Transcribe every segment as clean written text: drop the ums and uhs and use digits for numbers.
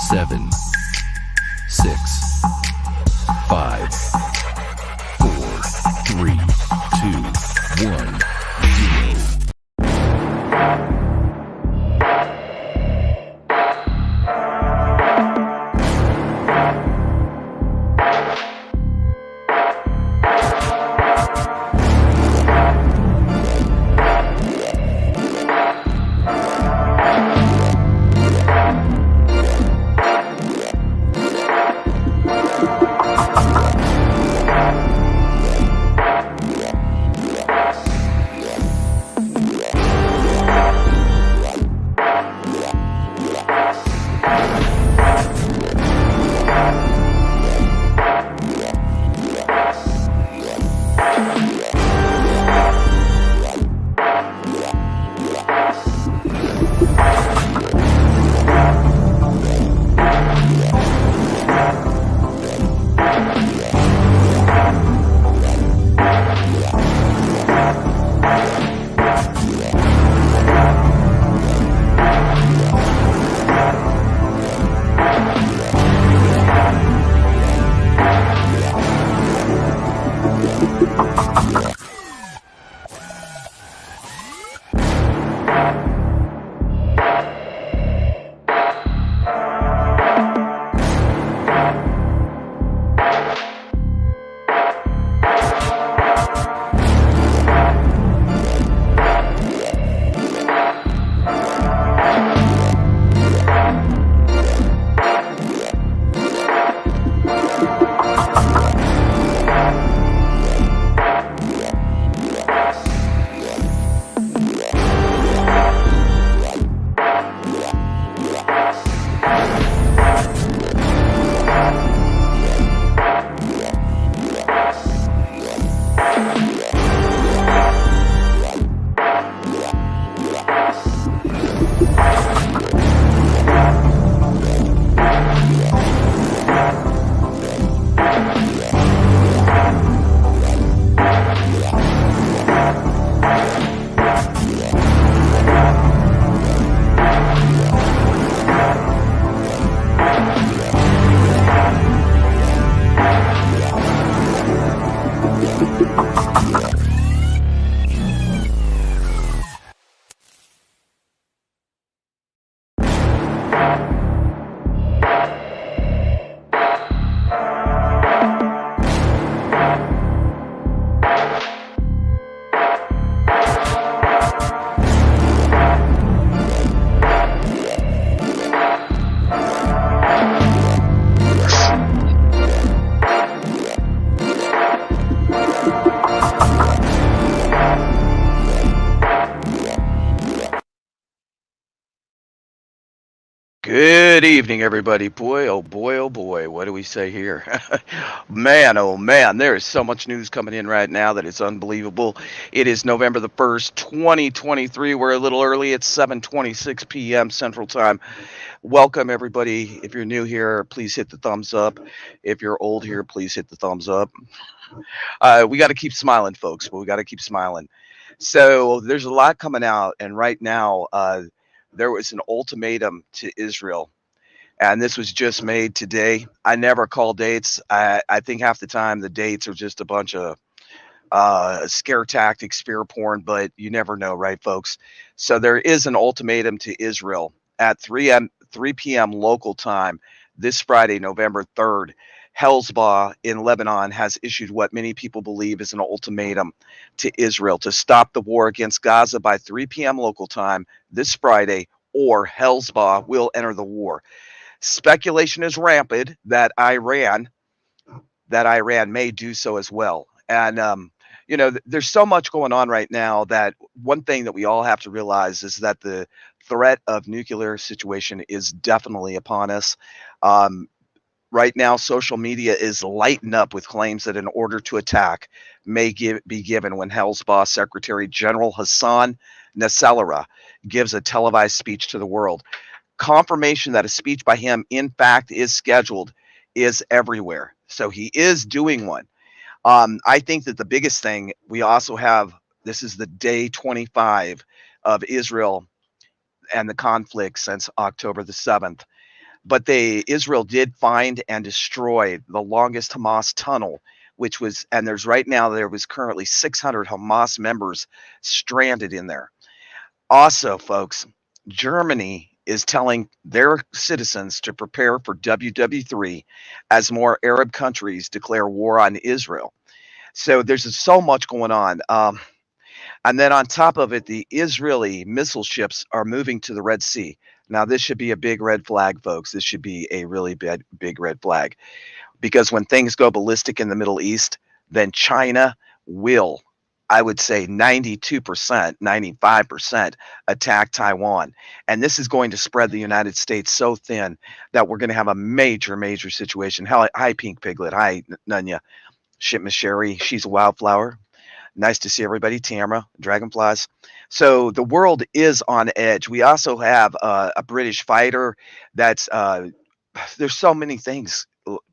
7, 6, 5, 4, 3, 2, 1, 0. Good evening, everybody. Boy, oh boy, oh boy, what do we say here? Man, oh man, there is so much news coming in right now that it's unbelievable. It is November the 1st, 2023. We're a little early. It's 7:26 p.m. Central Time. Welcome, everybody. If you're new here, please hit the thumbs up. If you're old here, please hit the thumbs up. We got to keep smiling, folks, but we got to keep smiling. So there's a lot coming out, and right now, there was an ultimatum to Israel, and this was just made today. I never call dates. I think half the time the dates are just a bunch of scare tactics, spear porn, but you never know, right, folks? So there is an ultimatum to Israel at 3 p.m. local time this Friday, November 3rd. Hezbollah in Lebanon has issued what many people believe is an ultimatum to Israel to stop the war against Gaza by 3 p.m. local time this Friday, or Hezbollah will enter the war. Speculation is rampant that Iran may do so as well. And there's so much going on right now that one thing that we all have to realize is that the threat of nuclear situation is definitely upon us. Um, right now, social media is lighting up with claims that an order to attack be given when Hezbollah Secretary General Hassan Nasrallah gives a televised speech to the world. Confirmation that a speech by him, in fact, is scheduled is everywhere. So he is doing one. I think that the biggest thing we also have, this is the day 25 of Israel and the conflict since October the 7th. but Israel did find and destroy the longest Hamas tunnel, which was, and there's right now there was currently 600 Hamas members stranded in there. Also, folks, Germany is telling their citizens to prepare for WW3 as more Arab countries declare war on Israel. So there's so much going on. And then on top of it, the Israeli missile ships are moving to the Red Sea. Now, this should be a big red flag, folks. This should be a really big red flag, because when things go ballistic in the Middle East, then China will, I would say 92%, 95% attack Taiwan. And this is going to spread the United States so thin that we're going to have a major situation. Hi, Pink Piglet. Hi, Nunya. Shipment Sherry. She's a wildflower. Nice to see everybody. Tamara, Dragonflies. So the world is on edge. We also have a British fighter that's there's so many things,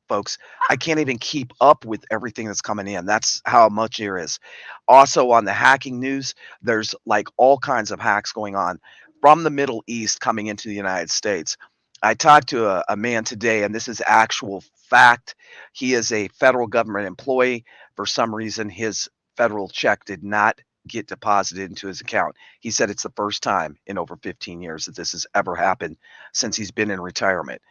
folks. I can't even keep up with everything that's coming in. That's how much there is. Also, on the hacking news, there's like all kinds of hacks going on from the Middle East coming into the United States. I talked to a man today, and this is actual fact. He is a federal government employee. For some reason, his federal check did not get deposited into his account. He said it's the first time in over 15 years that this has ever happened since he's been in retirement.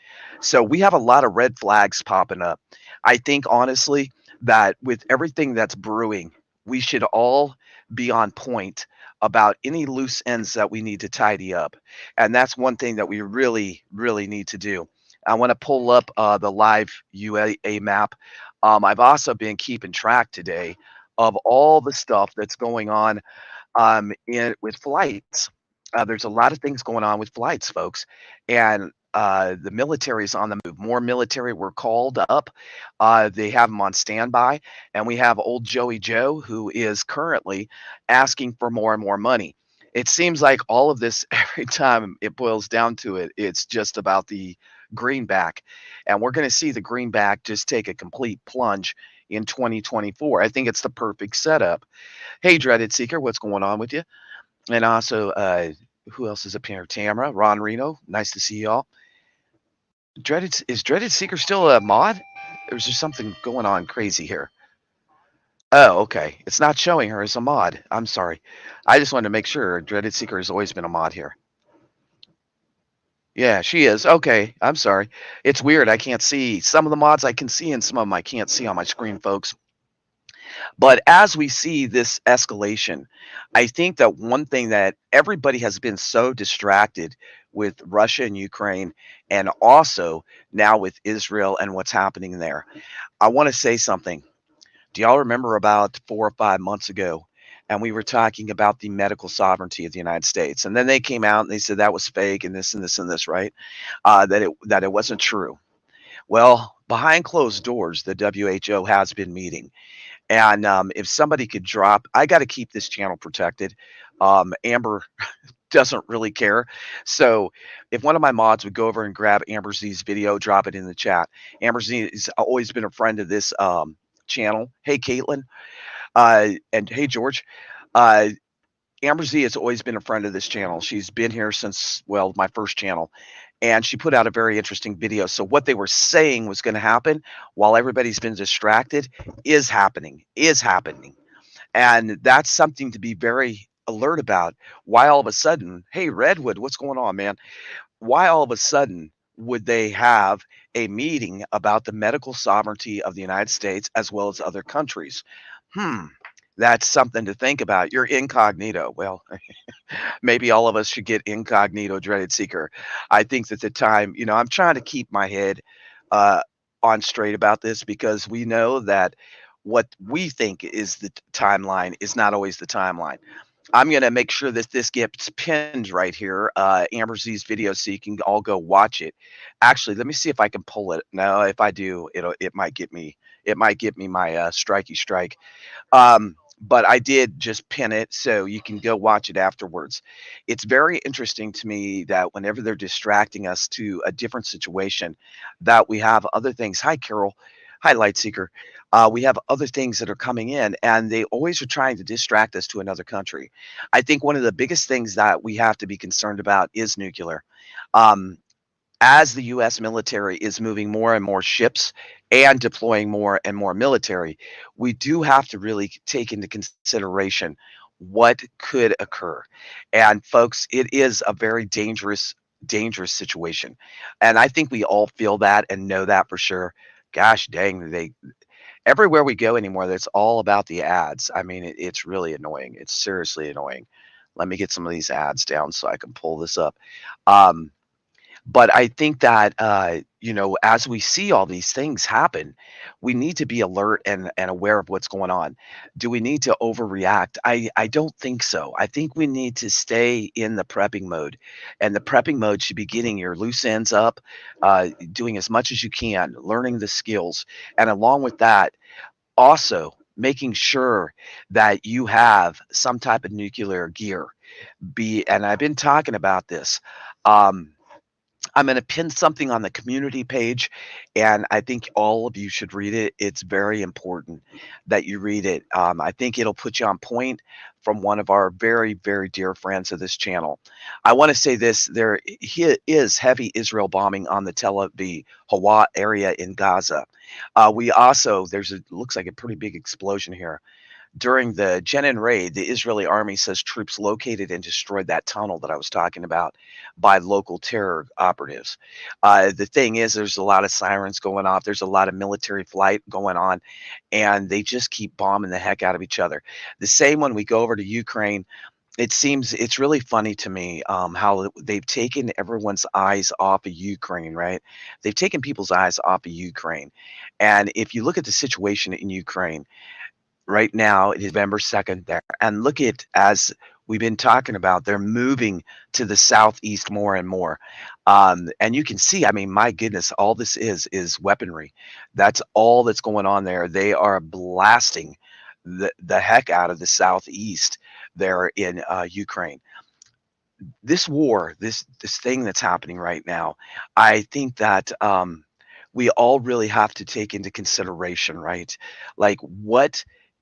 So we have a lot of red flags popping up. I think honestly that with everything that's brewing, we should all be on point about any loose ends that we need to tidy up. And that's one thing that we really need to do. I want to pull up the live UAA map. I've also been keeping track today of all the stuff that's going on with flights. There's a lot of things going on with flights, folks, and the military is on the move. More military were called up. They have them on standby, and we have old Joey Joe, who is currently asking for more and more money. It seems like all of this, every time it boils down to it, it's just about the greenback, and we're going to see the greenback just take a complete plunge in 2024. I think it's the perfect setup. Hey, Dreaded Seeker, what's going on with you? And also, who else is up here? Tamara, Ron Reno, nice to see y'all. Dreaded Seeker still a mod? Or is there something going on crazy here? Oh, okay. It's not showing her as a mod. I'm sorry. I just wanted to make sure. Dreaded Seeker has always been a mod here. Yeah, she is. Okay, I'm sorry. It's weird. I can't see some of the mods I can see, and some of them I can't see on my screen, folks. But as we see this escalation, I think that one thing that everybody has been so distracted with Russia and Ukraine, and also now with Israel and what's happening there. I want to say something. Do y'all remember about 4 or 5 months ago? And we were talking about the medical sovereignty of the United States. And then they came out and they said that was fake and this and this and this, right? That it wasn't true. Well, behind closed doors, the WHO has been meeting. And if somebody could drop, I got to keep this channel protected. Amber doesn't really care. So if one of my mods would go over and grab Amber Z's video, drop it in the chat. Amber Z has always been a friend of this channel. Hey, Caitlin. And hey, George. Uh, Amber Z has always been a friend of this channel. She's been here since, well, my first channel. And she put out a very interesting video. So what they were saying was going to happen while everybody's been distracted is happening, And that's something to be very alert about. Why all of a sudden, hey, Redwood, what's going on, man? Why all of a sudden would they have a meeting about the medical sovereignty of the United States as well as other countries? That's something to think about. You're incognito. Well, maybe all of us should get incognito, Dreaded Seeker. I think that the time, I'm trying to keep my head uh, on straight about this, because we know that what we think is the timeline is not always the timeline. I'm going to make sure that this gets pinned right here, Amber Z's video, so you can all go watch it. Actually, let me see if I can pull it. No, if I do, it might get me. It might get me my strikey strike. But I did just pin it so you can go watch it afterwards. It's very interesting to me that whenever they're distracting us to a different situation, that we have other things. Hi, Carol. Hi, Lightseeker. We have other things that are coming in, and they always are trying to distract us to another country. I think one of the biggest things that we have to be concerned about is nuclear. Um, as the US military is moving more and more ships and deploying more and more military, we do have to really take into consideration what could occur. And folks, it is a very dangerous situation. And I think we all feel that and know that for sure. Gosh dang, they everywhere we go anymore, that's all about the ads. I mean, it's really annoying. It's seriously annoying. Let me get some of these ads down so I can pull this up. Um, but I think that, as we see all these things happen, we need to be alert and aware of what's going on. Do we need to overreact? I don't think so. I think we need to stay in the prepping mode. And the prepping mode should be getting your loose ends up, doing as much as you can, learning the skills. And along with that, also making sure that you have some type of nuclear gear. And I've been talking about this. Um, I'm gonna pin something on the community page, and I think all of you should read it. It's very important that you read it. I think it'll put you on point from one of our very, very dear friends of this channel. I want to say this: is heavy Israel bombing on the Tel Aviv Hawa area in Gaza. We also looks like a pretty big explosion here during the Jenin raid. The Israeli army says troops located and destroyed that tunnel that I was talking about by local terror operatives. The thing is, there's a lot of sirens going off. There's a lot of military flight going on, and they just keep bombing the heck out of each other. The same when we go over to Ukraine. It seems it's really funny to me how they've taken everyone's eyes off of Ukraine, right? They've taken people's eyes off of Ukraine. And if you look at the situation in Ukraine, right now, it is November 2nd there. And look at, as we've been talking about, they're moving to the southeast more and more. And you can see, I mean, my goodness, all this is weaponry. That's all that's going on there. They are blasting the heck out of the southeast there in Ukraine. This war, this thing that's happening right now, I think that we all really have to take into consideration, right? Like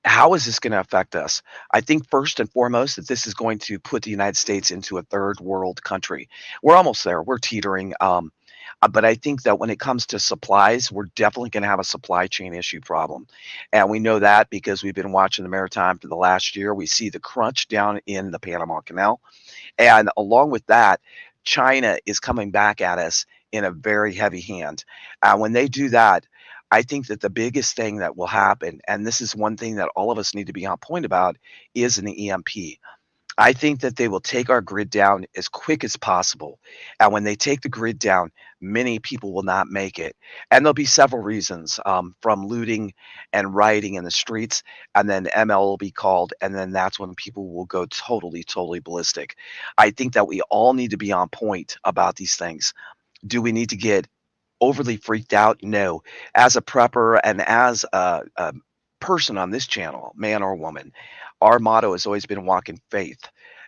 how is this going to affect us? I think first and foremost that this is going to put the United States into a third world country. We're almost there. We're teetering. But I think that when it comes to supplies, we're definitely going to have a supply chain issue problem. And we know that because we've been watching the maritime for the last year. We see the crunch down in the Panama Canal. And along with that, China is coming back at us in a very heavy hand. When they do that, I think that the biggest thing that will happen, and this is one thing that all of us need to be on point about, is an EMP. I think that they will take our grid down as quick as possible. And when they take the grid down, many people will not make it. And there'll be several reasons from looting and rioting in the streets. And then ML will be called. And then that's when people will go totally, totally ballistic. I think that we all need to be on point about these things. Do we need to get overly freaked out? No. As a prepper and as a person on this channel, man or woman, our motto has always been walk in faith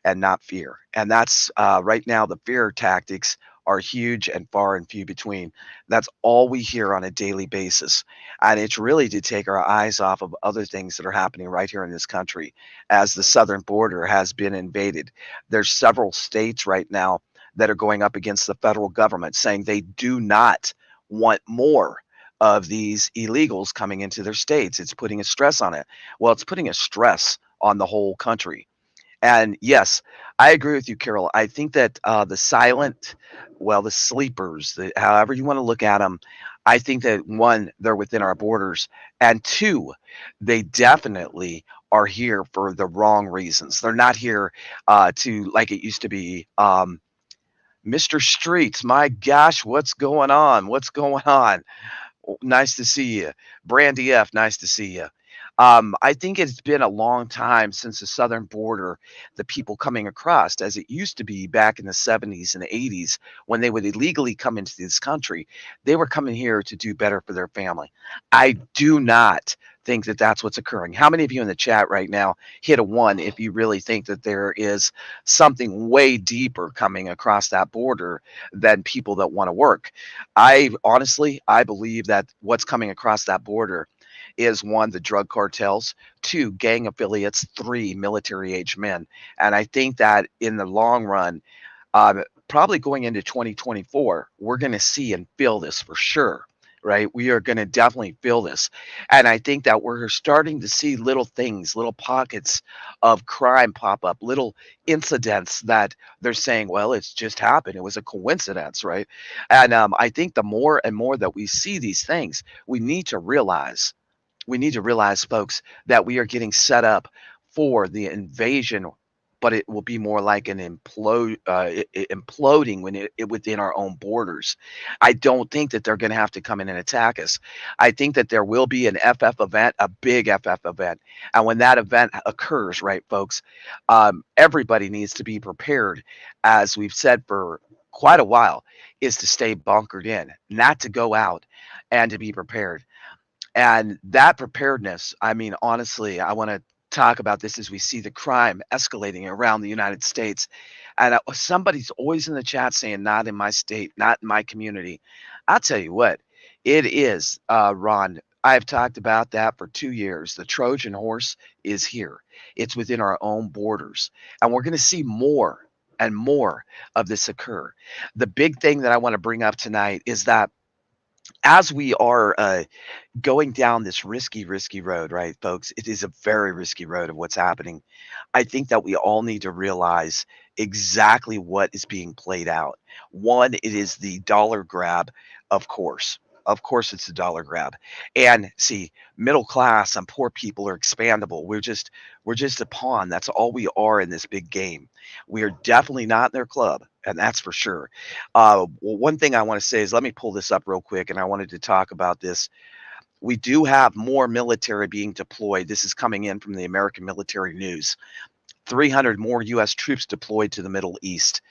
and not fear. And that's right now, the fear tactics are huge and far and few between. That's all we hear on a daily basis. And it's really to take our eyes off of other things that are happening right here in this country as the southern border has been invaded. There's several states right now that are going up against the federal government saying they do not want more of these illegals coming into their states. It's putting a stress on it. Well, it's putting a stress on the whole country. And yes, I agree with you, Carol. I think that the sleepers, however you want to look at them, I think that one, they're within our borders, and two, they definitely are here for the wrong reasons. They're not here to, like it used to be. Mr. Streets, my gosh, what's going on? What's going on? Nice to see you. Brandy F, nice to see you. I think it's been a long time since the southern border, the people coming across, as it used to be back in the 70s and 80s, when they would illegally come into this country, they were coming here to do better for their family. I do not think that that's what's occurring. How many of you in the chat right now hit a one if you really think that there is something way deeper coming across that border than people that want to work? I believe that what's coming across that border is one, the drug cartels, two, gang affiliates, three, military age men. And I think that in the long run, probably going into 2024, we're going to see and feel this for sure, right? We are going to definitely feel this. And I think that we're starting to see little things, little pockets of crime pop up, little incidents that they're saying, well, it's just happened. It was a coincidence, right? And I think the more and more that we see these things, we need to realize, folks, that we are getting set up for the invasion, but it will be more like an imploding when within our own borders. I don't think that they're going to have to come in and attack us. I think that there will be an FF event, a big FF event, and when that event occurs, right, folks, everybody needs to be prepared, as we've said for quite a while, is to stay bunkered in, not to go out, and to be prepared. And that preparedness, I mean, honestly, I want to talk about this as we see the crime escalating around the United States. And somebody's always in the chat saying, not in my state, not in my community. I'll tell you what, it is, Ron. I've talked about that for 2 years. The Trojan horse is here, it's within our own borders. And we're going to see more and more of this occur. The big thing that I want to bring up tonight is that as we are going down this risky road, right, folks? It is a very risky road of what's happening. I think that we all need to realize exactly what is being played out. One, it is the dollar grab, of course. Of course, it's the dollar grab. And see, middle class and poor people are expandable. We're just a pawn. That's all we are in this big game. We are definitely not in their club, and that's for sure. Well, one thing I want to say is, let me pull this up real quick, and I wanted to talk about this. We do have more military being deployed. This is coming in from the American Military News. 300 more U.S. troops deployed to the Middle East.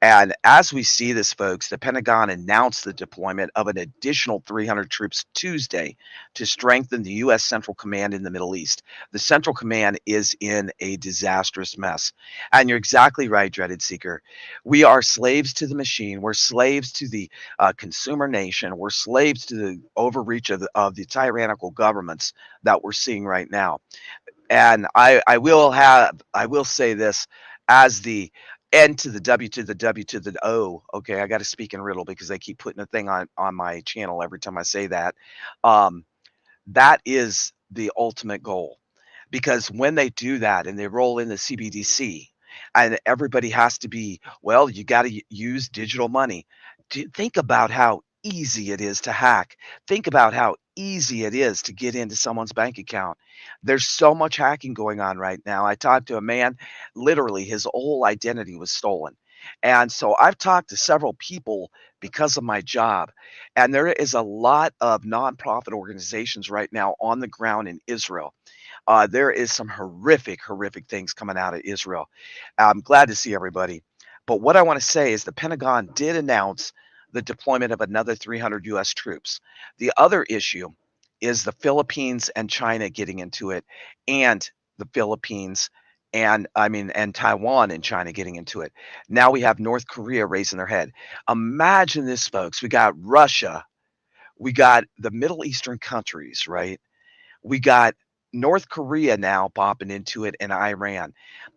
And as we see this, folks, the Pentagon announced the deployment of an additional 300 troops Tuesday to strengthen the U.S. Central Command in the Middle East. The Central Command is in a disastrous mess. And you're exactly right, Dreaded Seeker. We are slaves to the machine. We're slaves to the consumer nation. We're slaves to the overreach of the tyrannical governments that we're seeing right now. And I will say this as the N to the W to the W to the O. Okay, I got to speak in riddle because they keep putting a thing on my channel every time I say that. Um, that is the ultimate goal, because when they do that and they roll in the CBDC, and everybody has to be, well, you got to use digital money. Think about how easy it is to hack. Think about how easy it is to get into someone's bank account. There's so much hacking going on right now. I talked to a man, literally his whole identity was stolen. And so I've talked to several people because of my job, and there is a lot of nonprofit organizations right now on the ground in Israel. There is some horrific things coming out of Israel. I'm glad to see everybody. But what I want to say is the Pentagon did announce the deployment of another 300 U.S. troops. The other issue is the Philippines and China getting into it, and the Philippines and Taiwan and China getting into it. Now we have North Korea raising their head. Imagine this, folks. We got Russia, we got the Middle Eastern countries, right? We got North Korea now popping into it, and Iran.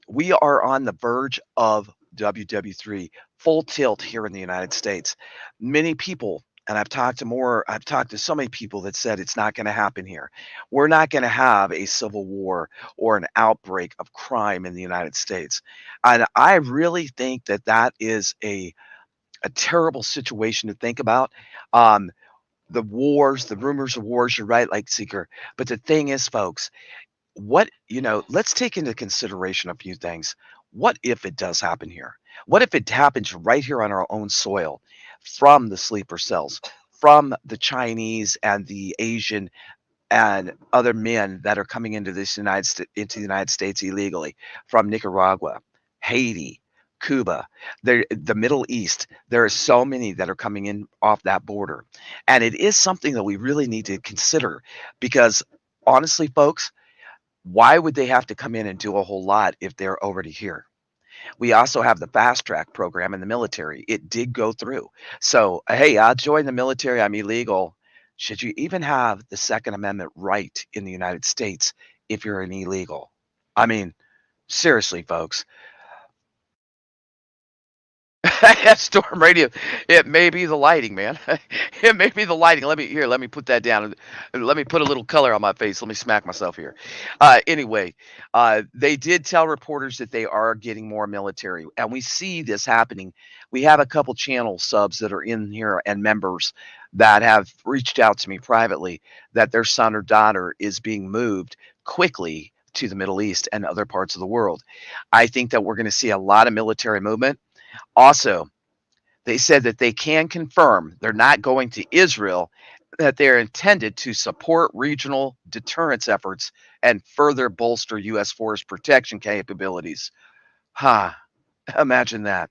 We are on the verge of WW3 full tilt here in the United States. Many people, and I've talked to so many people that said it's not going to happen here. We're not going to have a civil war or an outbreak of crime in the United States. And I really think that that is a terrible situation to think about. Um, the wars, the rumors of wars, you're right, like Seeker. But the thing is, folks, let's take into consideration a few things. What if it does happen here? What if it happens right here on our own soil, from the sleeper cells, from the Chinese and the Asian and other men that are coming into the United States illegally, from Nicaragua, Haiti, Cuba, the Middle East? There are so many that are coming in off that border, and it is something that we really need to consider, because honestly, folks, why would they have to come in and do a whole lot if they're already here? We also have the fast track program in the military. It did go through. So, hey, I'll join the military. I'm illegal. Should you even have the Second Amendment right in the United States if you're an illegal? I mean, seriously, folks. Storm radio. It may be the lighting, man. It may be the lighting. Let me put that down and let me put a little color on my face. Let me smack myself here. Anyway, they did tell reporters that they are getting more military, and we see this happening. We have a couple channel subs that are in here and members that have reached out to me privately that their son or daughter is being moved quickly to the Middle East and other parts of the world. I think that we're going to see a lot of military movement. Also, they said that they can confirm they're not going to Israel, that they're intended to support regional deterrence efforts and further bolster U.S. force protection capabilities. Ha, imagine that.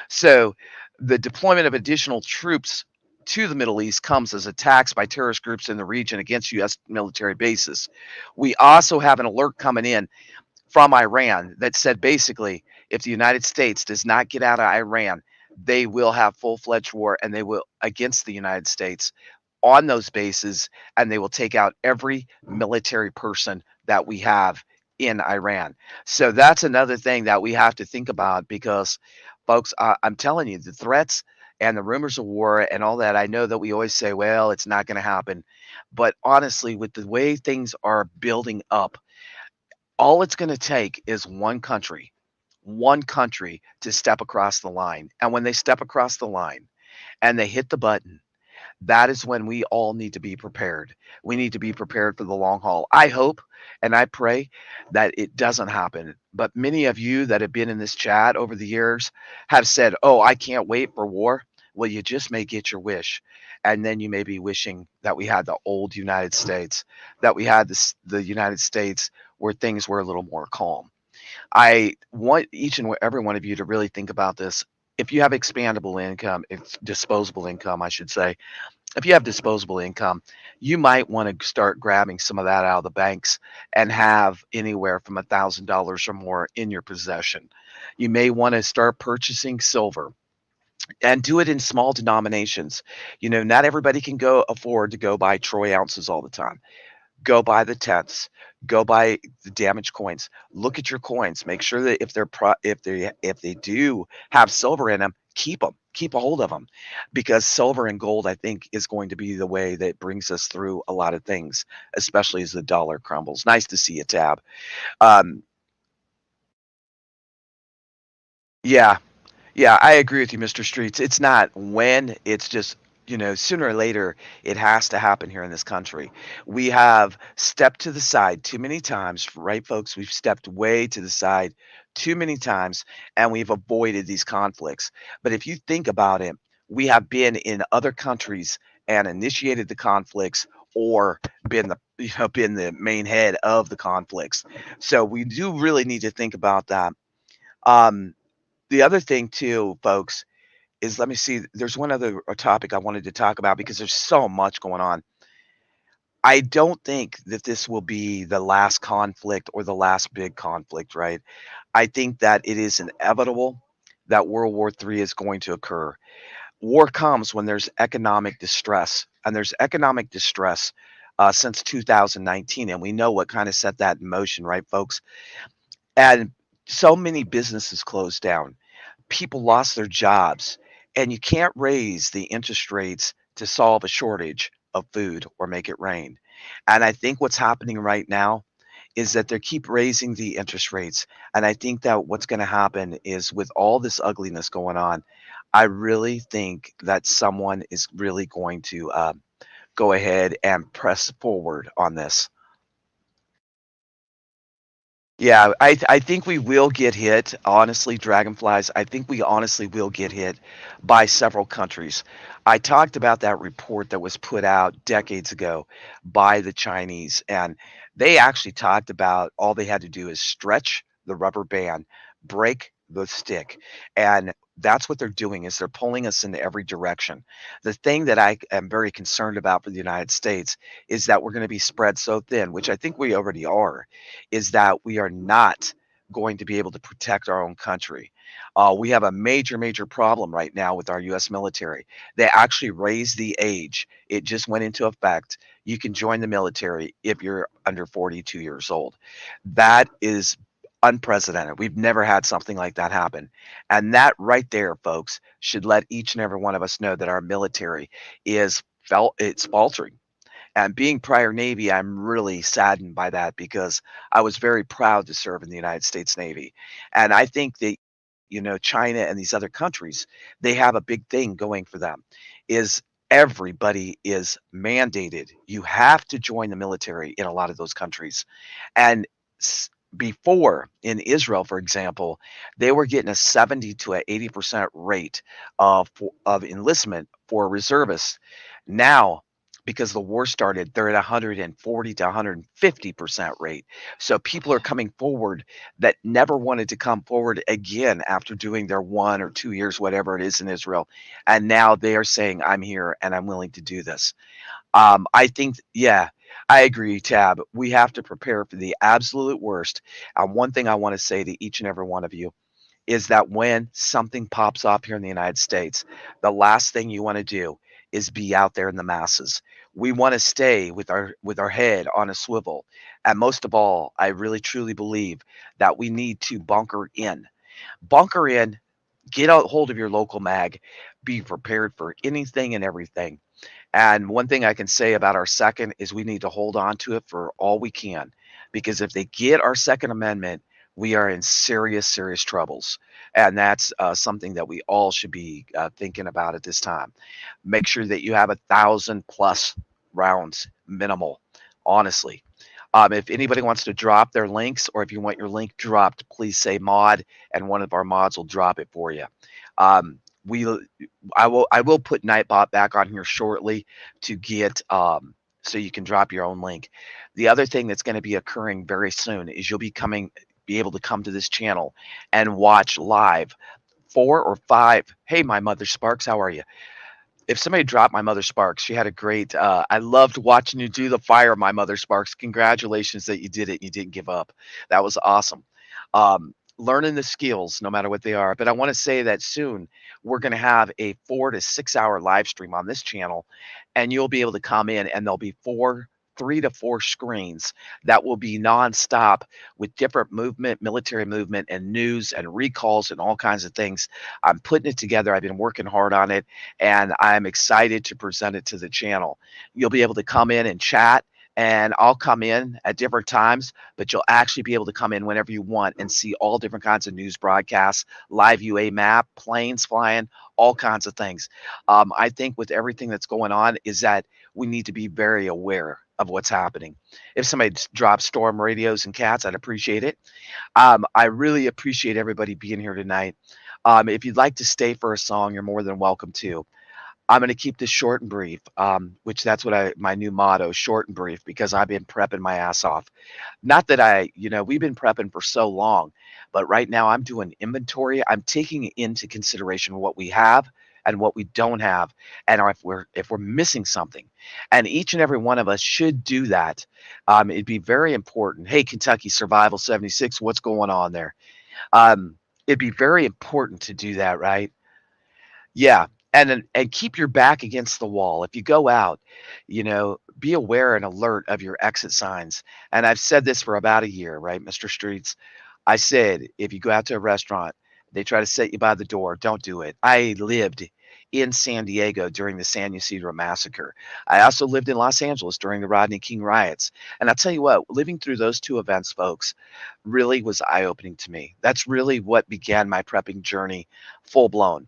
So, the deployment of additional troops to the Middle East comes as attacks by terrorist groups in the region against U.S. military bases. We also have an alert coming in from Iran that said basically if the United States does not get out of Iran, they will have full-fledged war and they will against the United States on those bases, and they will take out every military person that we have in Iran. So that's another thing that we have to think about because folks, I'm telling you the threats and the rumors of war and all that. I know that we always say, well, it's not going to happen. But honestly, with the way things are building up, all it's going to take is one country to step across the line. And when they step across the line and they hit the button, that is when we all need to be prepared. We need to be prepared for the long haul. I hope and I pray that it doesn't happen. But many of you that have been in this chat over the years have said, oh, I can't wait for war. Well, you just may get your wish. And then you may be wishing that we had the old United States, that we had the United States where things were a little more calm. I want each and every one of you to really think about this. If you have expandable income, it's disposable income, I should say. If you have disposable income, you might want to start grabbing some of that out of the banks and have anywhere from $1,000 or more in your possession. You may want to start purchasing silver and do it in small denominations. You know, not everybody can go afford to go buy troy ounces all the time. Go buy the tenths. Go buy the damaged coins. Look at your coins. Make sure that if they do have silver in them, keep them. Keep a hold of them, because silver and gold, I think, is going to be the way that brings us through a lot of things, especially as the dollar crumbles. Nice to see you, Tab. Um, yeah, Yeah, I agree with you, Mr. Streets. It's not when, it's just, sooner or later, it has to happen here in this country. We have stepped to the side too many times, right, folks? We've stepped way to the side too many times, and we've avoided these conflicts. But if you think about it, we have been in other countries and initiated the conflicts or been the main head of the conflicts. So we do really need to think about that. Um, the other thing too, folks, is let me see, there's one other topic I wanted to talk about because there's so much going on. I don't think that this will be the last conflict or the last big conflict, right? I think that it is inevitable that World War III is going to occur. War comes when there's economic distress, and there's economic distress since 2019, and we know what kind of set that in motion, right, folks? And so many businesses closed down, people lost their jobs, and you can't raise the interest rates to solve a shortage of food or make it rain. And I think what's happening right now is that they keep raising the interest rates. And I think that what's going to happen is with all this ugliness going on, I really think that someone is really going to go ahead and press forward on this. Yeah, I think we will get hit, honestly, dragonflies. I think we honestly will get hit by several countries. I talked about that report that was put out decades ago by the Chinese, and they actually talked about all they had to do is stretch the rubber band, break the stick, and that's what they're doing is they're pulling us in every direction. The thing that I am very concerned about for the United States is that we're going to be spread so thin, which I think we already are, is that we are not going to be able to protect our own country. We have a major, major problem right now with our U.S. military. They actually raised the age. It just went into effect. You can join the military if you're under 42 years old. That is unprecedented. We've never had something like that happen. And that right there, folks, should let each and every one of us know that our military is it's faltering. And being prior Navy, I'm really saddened by that because I was very proud to serve in the United States Navy. And I think that, China and these other countries, they have a big thing going for them is everybody is mandated. You have to join the military in a lot of those countries. And before in Israel, for example, they were getting a 70 to a 80% rate of enlistment for reservists. Now, because the war started, they're at 140 to 150% rate. So people are coming forward that never wanted to come forward again after doing their 1 or 2 years, whatever it is in Israel. And now they are saying, I'm here and I'm willing to do this. I think, yeah, I agree, Tab. We have to prepare for the absolute worst. And one thing I want to say to each and every one of you is that when something pops up here in the United States, the last thing you want to do is be out there in the masses. We want to stay with our head on a swivel. And most of all, I really truly believe that we need to bunker in. Bunker in, get a hold of your local mag, be prepared for anything and everything. And one thing I can say about our second is we need to hold on to it for all we can, because if they get our Second Amendment, we are in serious, serious troubles. And that's something that we all should be thinking about at this time. Make sure that you have 1,000+ rounds minimal, honestly. If anybody wants to drop their links, or if you want your link dropped, please say mod, and one of our mods will drop it for you. Um, we I will put Nightbot back on here shortly to get so you can drop your own link. The other thing that's going to be occurring very soon is you'll be able to come to this channel and watch live 4 or 5. Hey, my mother Sparks, how are you? If somebody dropped my mother Sparks, she had a great. I loved watching you do the fire, my mother Sparks. Congratulations that you did it and you didn't give up. That was awesome. Learning the skills, no matter what they are. But I want to say that soon we're going to have a 4 to 6 hour live stream on this channel, and you'll be able to come in, and there'll be 3 to 4 screens that will be nonstop with different movement, military movement, and news and recalls and all kinds of things. I'm putting it together. I've been working hard on it, and I'm excited to present it to the channel. You'll be able to come in and chat, and I'll come in at different times, but you'll actually be able to come in whenever you want and see all different kinds of news broadcasts, live UA map, planes flying, all kinds of things. I think with everything that's going on is that we need to be very aware of what's happening. If somebody drops storm radios and cats, I'd appreciate it. I really appreciate everybody being here tonight. If you'd like to stay for a song, you're more than welcome to. I'm going to keep this short and brief, which that's what my new motto, short and brief, because I've been prepping my ass off. Not that we've been prepping for so long, but right now I'm doing inventory. I'm taking into consideration what we have and what we don't have, and if we're missing something. And each and every one of us should do that. It'd be very important. Hey, Kentucky Survival 76, what's going on there? It'd be very important to do that, right? Yeah, and keep your back against the wall. If you go out, be aware and alert of your exit signs. And I've said this for about a year, right, Mr. Streets? I said, if you go out to a restaurant, they try to set you by the door, don't do it. I lived in San Diego during the San Ysidro massacre. I also lived in Los Angeles during the Rodney King riots. And I'll tell you what, living through those two events, folks, really was eye-opening to me. That's really what began my prepping journey full blown,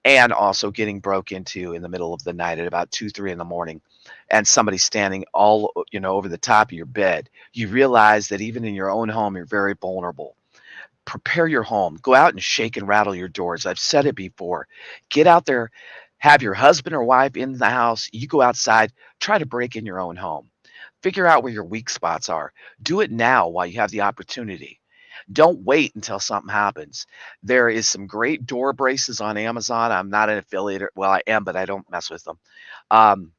and also getting broke into in the middle of the night at about 2, 3 in the morning, and somebody standing all over the top of your bed. You realize that even in your own home, you're very vulnerable. Prepare your home. Go out and shake and rattle your doors. I've said it before. Get out there, have your husband or wife in the house. You go outside, try to break in your own home. Figure out where your weak spots are. Do it now while you have the opportunity. Don't wait until something happens. There is some great door braces on Amazon. I'm not an affiliate. Well, I am, but I don't mess with them. Um,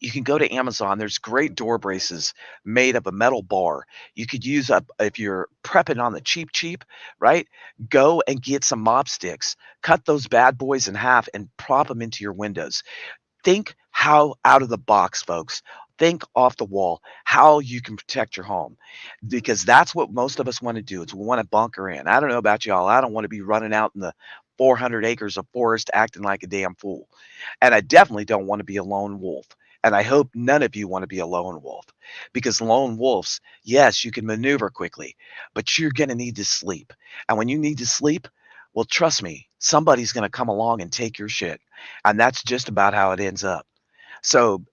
you can go to Amazon. There's great door braces made of a metal bar. You could use up if you're prepping on the cheap, right? Go and get some mop sticks. Cut those bad boys in half and prop them into your windows. Think how out of the box, folks. think off the wall how you can protect your home, because that's what most of us want to do. Is we want to bunker in. I don't know about y'all. I don't want to be running out in the 400 acres of forest acting like a damn fool. And I definitely don't want to be a lone wolf. And I hope none of you want to be a lone wolf, because lone wolves, yes, you can maneuver quickly, but you're going to need to sleep. And when you need to sleep, well, trust me, somebody's going to come along and take your shit. And that's just about how it ends up. So,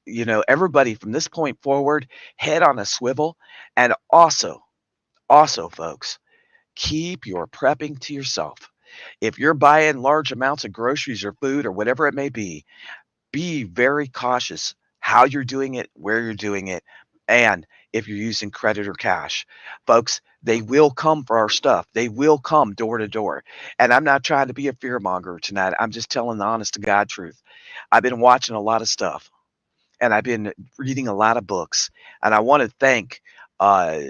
everybody from this point forward, head on a swivel. And also, folks, keep your prepping to yourself. If you're buying large amounts of groceries or food or whatever it may be very cautious how you're doing it, where you're doing it, and if you're using credit or cash. Folks, they will come for our stuff. They will come door to door. And I'm not trying to be a fearmonger tonight. I'm just telling the honest to God truth. I've been watching a lot of stuff, and I've been reading a lot of books. And I want to thank uh,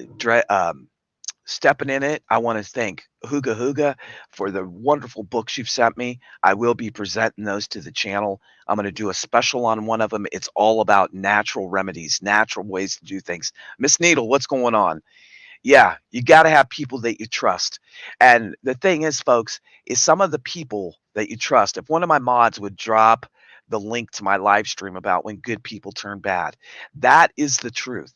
stepping in it. I want to thank Hooga Hooga for the wonderful books you've sent me. I will be presenting those to the channel. I'm going to do a special on one of them. It's all about natural remedies, natural ways to do things. Miss Needle, what's going on? Yeah, you got to have people that you trust. And the thing is, folks, is some of the people that you trust. If one of my mods would drop the link to my live stream about when good people turn bad, that is the truth.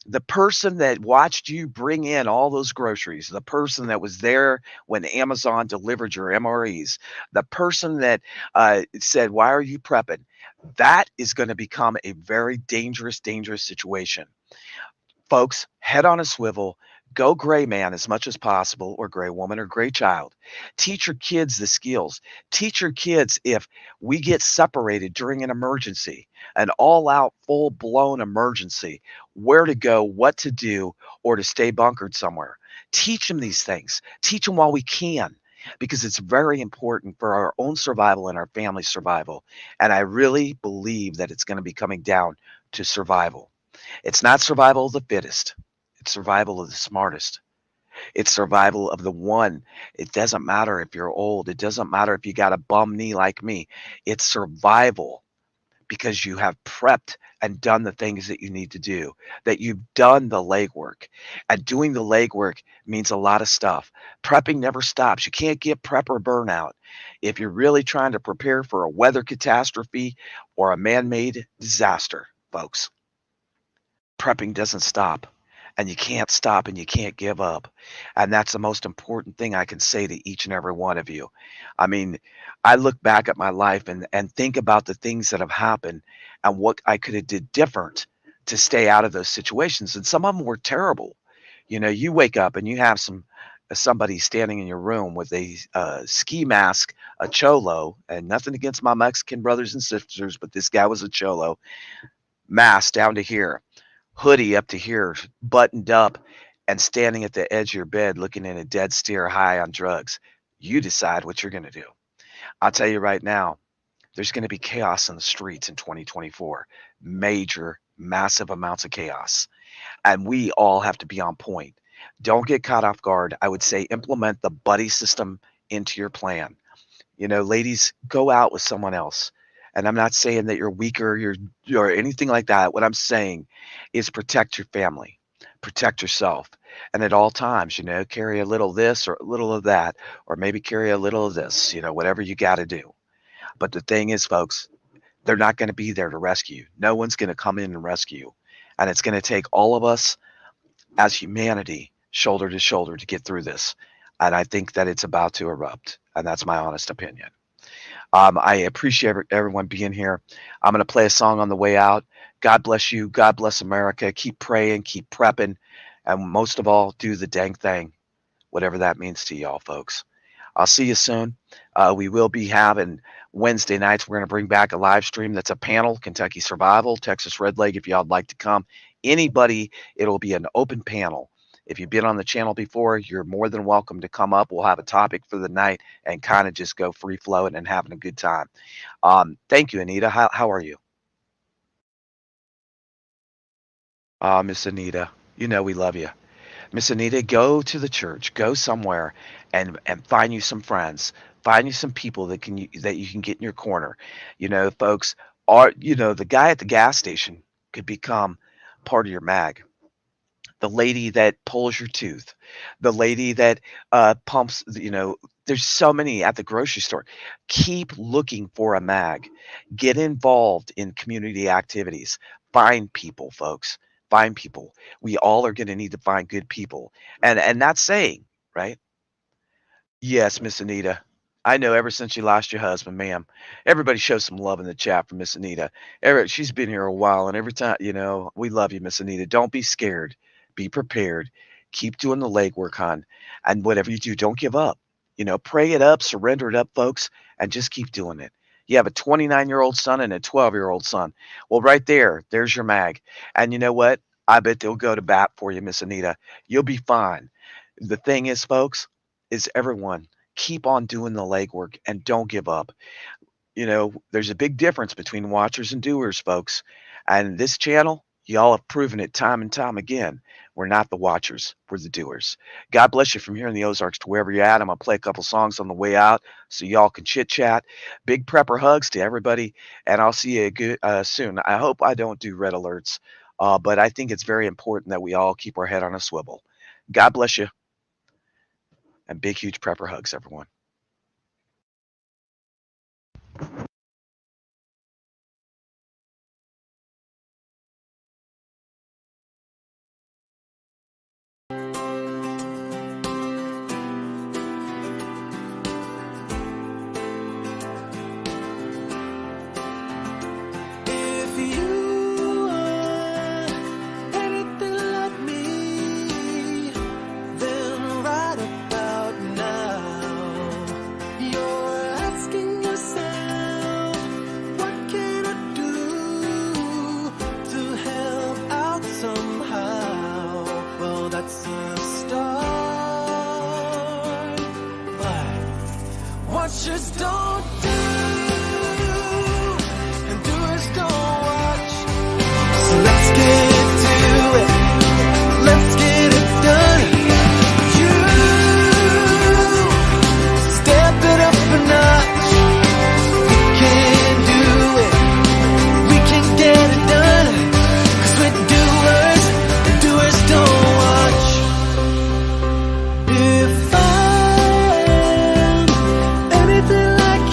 The person that watched you bring in all those groceries, the person that was there when Amazon delivered your MREs, the person that said, "Why are you prepping?" That is going to become a very dangerous, dangerous situation. Folks, head on a swivel. Go gray man as much as possible, or gray woman, or gray child. Teach your kids the skills. Teach your kids if we get separated during an emergency, an all out, full blown emergency, where to go, what to do, or to stay bunkered somewhere. Teach them these things. Teach them while we can, because it's very important for our own survival and our family's survival. And I really believe that it's going to be coming down to survival. It's not survival of the fittest. It's survival of the smartest. It's survival of the one. It doesn't matter if you're old. It doesn't matter if you got a bum knee like me. It's survival because you have prepped and done the things that you need to do, that you've done the legwork. And doing the legwork means a lot of stuff. Prepping never stops. You can't get prepper burnout. If you're really trying to prepare for a weather catastrophe or a man made disaster, folks, prepping doesn't stop, and you can't stop, and you can't give up. And that's the most important thing I can say to each and every one of you. I mean, I look back at my life and think about the things that have happened and what I could have did different to stay out of those situations. And some of them were terrible. You wake up and you have somebody standing in your room with a ski mask, a cholo, and nothing against my Mexican brothers and sisters, but this guy was a cholo, mask down to here, hoodie up to here, buttoned up, and standing at the edge of your bed looking in a dead stare high on drugs. You decide what you're going to do. I'll tell you right now, there's going to be chaos in the streets in 2024. Major, massive amounts of chaos. And we all have to be on point. Don't get caught off guard. I would say implement the buddy system into your plan. Ladies, go out with someone else. And I'm not saying that you're weaker, or anything like that. What I'm saying is protect your family, protect yourself. And at all times, carry a little of this or a little of that, or maybe carry a little of this, whatever you got to do. But the thing is, folks, they're not going to be there to rescue you. No one's going to come in and rescue you. And it's going to take all of us as humanity, shoulder to shoulder, to get through this. And I think that it's about to erupt. And that's my honest opinion. I appreciate everyone being here. I'm going to play a song on the way out. God bless you. God bless America. Keep praying, keep prepping, and most of all, do the dang thing, whatever that means to y'all, folks. I'll see you soon. We will be having Wednesday nights. We're going to bring back a live stream that's a panel, Kentucky Survival, Texas Red Leg, if y'all would like to come. Anybody, it'll be an open panel. If you've been on the channel before, you're more than welcome to come up. We'll have a topic for the night and kind of just go free flowing and having a good time. Thank you, Anita. How are you? Miss Anita, we love you. Miss Anita, go to the church, go somewhere and find you some friends, find you some people that you can get in your corner. Folks, are the guy at the gas station. could become part of your mag. The lady that pulls your tooth, the lady that pumps, there's so many at the grocery store. Keep looking for a mag. Get involved in community activities. Find people, folks. Find people. We all are going to need to find good people. And that's saying, right? Yes, Miss Anita. I know ever since you lost your husband, ma'am. Everybody show some love in the chat for Miss Anita. She's been here a while, and every time, we love you, Miss Anita. Don't be scared. Be prepared. Keep doing the legwork, hon. And whatever you do, don't give up. Pray it up, surrender it up, folks, and just keep doing it. You have a 29-year-old son and a 12-year-old son. Well, right there's your mag. And you know what? I bet they'll go to bat for you, Miss Anita. You'll be fine. The thing is, folks, is everyone keep on doing the legwork and don't give up. There's a big difference between watchers and doers, folks. And this channel, y'all have proven it time and time again. We're not the watchers, we're the doers. God bless you from here in the Ozarks to wherever you're at. I'm going to play a couple songs on the way out so y'all can chit chat. Big prepper hugs to everybody, and I'll see you soon. I hope I don't do red alerts, but I think it's very important that we all keep our head on a swivel. God bless you, and big, huge prepper hugs, everyone. If you are anything like me, then right about now, you're asking yourself, what can I do to help out somehow? Well, that's a start, but watchers don't do. Let's get to it. Let's get it done. You step it up a notch. We can do it. We can get it done. 'Cause we're doers, and doers don't watch. If I'm anything like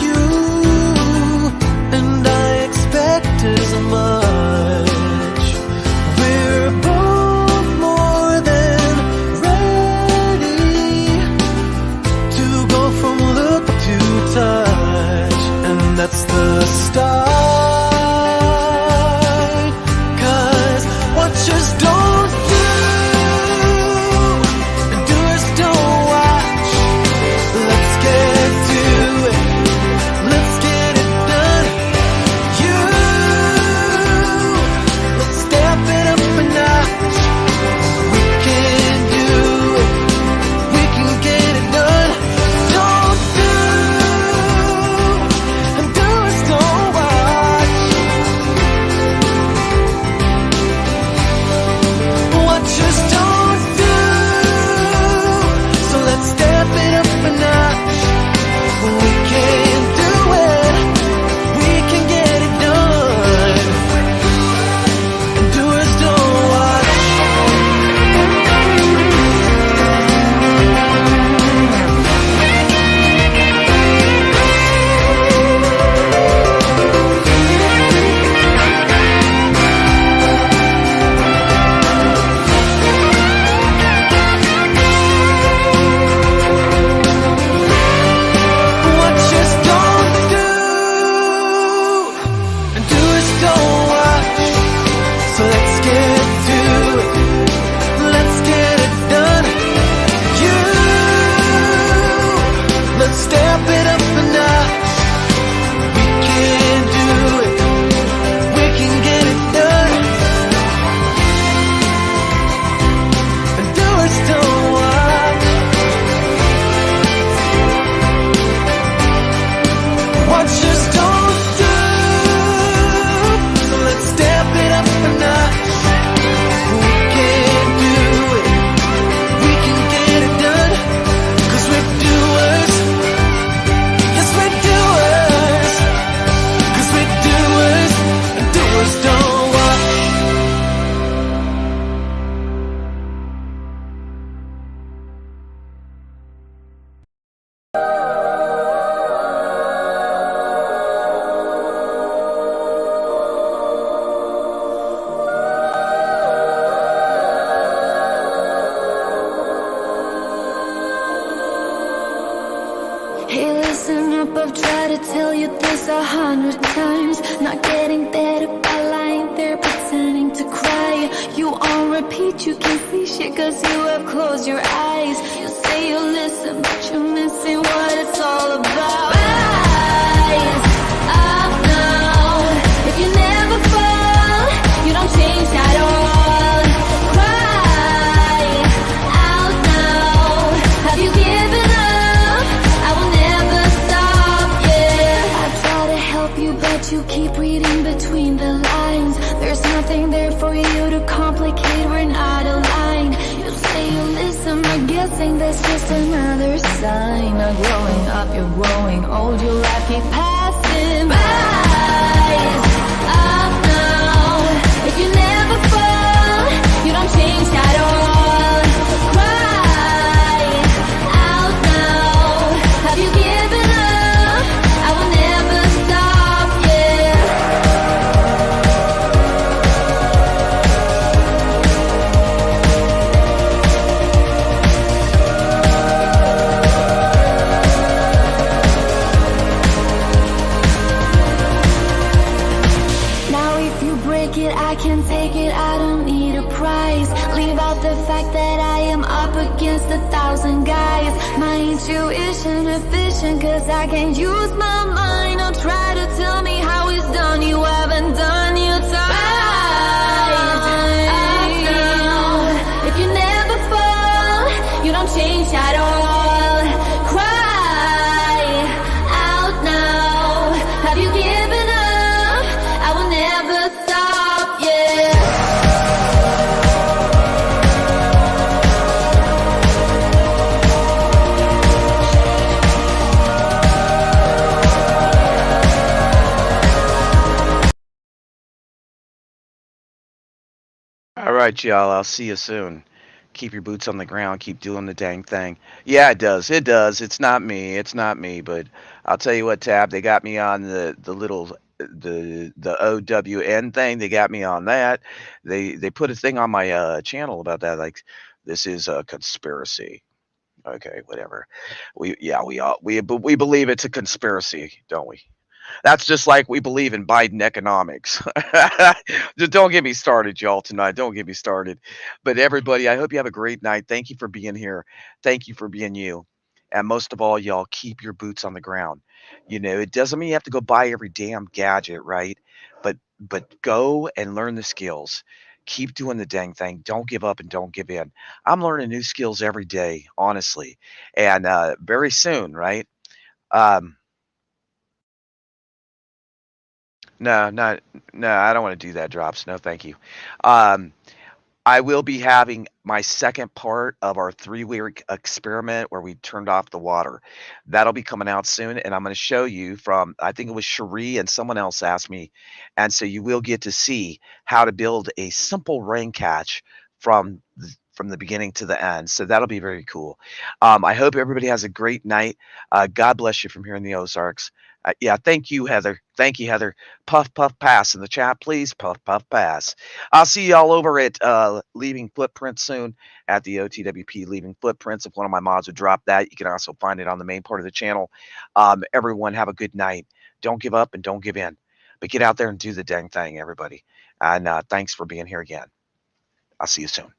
100 times, not getting better by lying there pretending to cry. You on repeat, you can't see shit cause you have closed your eyes. You say you listen, but you're missing what it's all about. Rise up now. If you never fall, you don't change at all. Cry out now. Have you given up? I will never stop, yeah. I try to help you, but you keep reading between the lines. There's nothing there for you to complicate, we're not aligned. You say you listen, but guessing that's just another sign. Not growing up, you're growing old, your life keep passing by. Rise up now. If you never fall, you don't change at all. Cry out now. Have you given up? I will never stop, yeah. Now if you break it, I can take it, I don't need a prize. Leave out the fact that I am up against 1,000 guys. My intuition efficient cause I can't use my mind. Don't try to tell me how it's done, you haven't done your time. If you never fall, you don't change at all. Cry out now. Have you given up? I will never stop, yeah. All right, y'all. I'll see you soon. Keep your boots on the ground. Keep doing the dang thing. Yeah, it does. It does. It's not me. It's not me. But I'll tell you what, Tab. They got me on the little the OWN thing. They got me on that. They put a thing on my channel about that. Like, this is a conspiracy. Okay, whatever. We believe it's a conspiracy, don't we? That's just like we believe in Biden economics. Just don't get me started, y'all, tonight. Don't get me started. But everybody, I hope you have a great night. Thank you for being here. Thank you for being you. And most of all, y'all, keep your boots on the ground. You know, it doesn't mean you have to go buy every damn gadget, right? But go and learn the skills. Keep doing the dang thing. Don't give up and don't give in. I'm learning new skills every day, honestly. And very soon, right? Um, No, not no, I don't wanna do that, Drops. No, thank you. Um, I will be having my second part of our 3-week experiment where we turned off the water. That'll be coming out soon, and I'm gonna show you from I think it was Cherie and someone else asked me, and so you will get to see how to build a simple rain catch from the beginning to the end. So that'll be very cool. I hope everybody has a great night. God bless you from here in the Ozarks. Yeah, thank you, Heather. Thank you, Heather. Puff, puff, pass in the chat, please. Puff, puff, pass. I'll see y'all over at Leaving Footprints soon at the OTWP Leaving Footprints. If one of my mods would drop that, you can also find it on the main part of the channel. Everyone, have a good night. Don't give up and don't give in. But get out there and do the dang thing, everybody. And thanks for being here again. I'll see you soon.